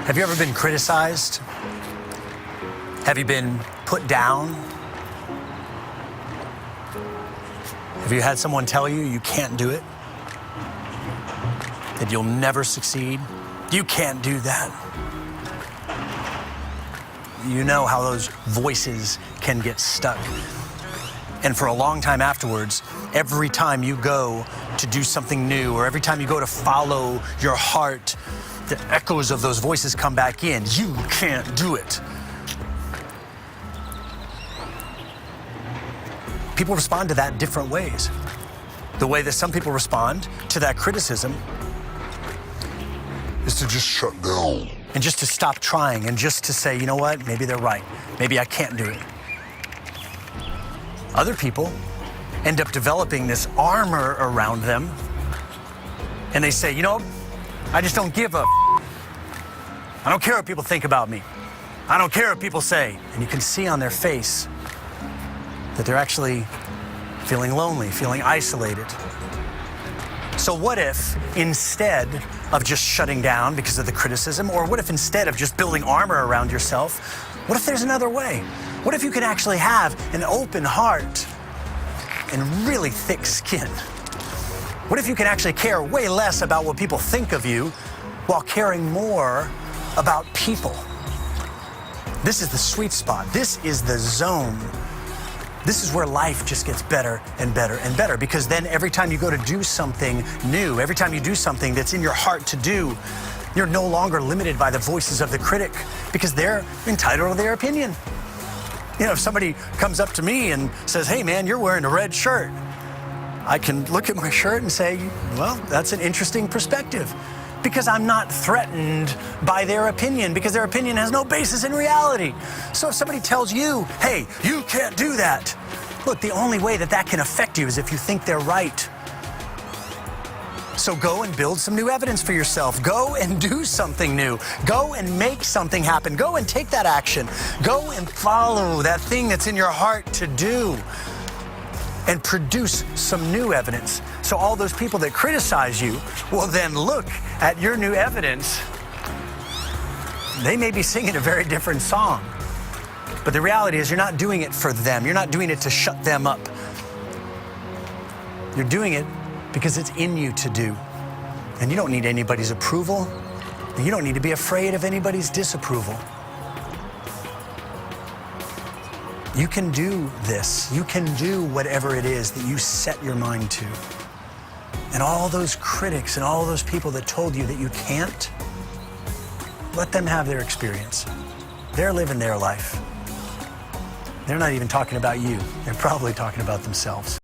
Have you ever been criticized? Have you been put down? Have you had someone tell you you can't do it? That you'll never succeed? You can't do that. You know how those voices can get stuck. And for a long time afterwards, every time you go to do something new, or every time you go to follow your heart, the echoes of those voices come back in. You can't do it. People respond to that in different ways. The way that some people respond to that criticism is to just shut down. And just to stop trying and just to say, you know what, maybe they're right. Maybe I can't do it. Other people end up developing this armor around them, and they say, you know, I just don't give a I don't care what people think about me. I don't care what people say. And you can see on their face that they're actually feeling lonely, feeling isolated. So what if instead of just shutting down because of the criticism, or what if instead of just building armor around yourself, what if there's another way? What if you can actually have an open heart and really thick skin? What if you can actually care way less about what people think of you while caring more about people? This is the sweet spot. This is the zone. This is where life just gets better and better and better, because then every time you go to do something new, every time you do something that's in your heart to do, you're no longer limited by the voices of the critic, because they're entitled to their opinion. You know, if somebody comes up to me and says, hey man, you're wearing a red shirt, I can look at my shirt and say, well, that's an interesting perspective, because I'm not threatened by their opinion, because their opinion has no basis in reality. So if somebody tells you, hey, you can't do that, look, the only way that that can affect you is if you think they're right. So go and build some new evidence for yourself. Go and do something new. Go and make something happen. Go and take that action. Go and follow that thing that's in your heart to do, and produce some new evidence. So all those people that criticize you will then look at your new evidence. They may be singing a very different song, but the reality is you're not doing it for them. You're not doing it to shut them up. You're doing it because it's in you to do. And you don't need anybody's approval. And you don't need to be afraid of anybody's disapproval. You can do this. You can do whatever it is that you set your mind to. And all those critics and all those people that told you that you can't, let them have their experience. They're living their life. They're not even talking about you. They're probably talking about themselves.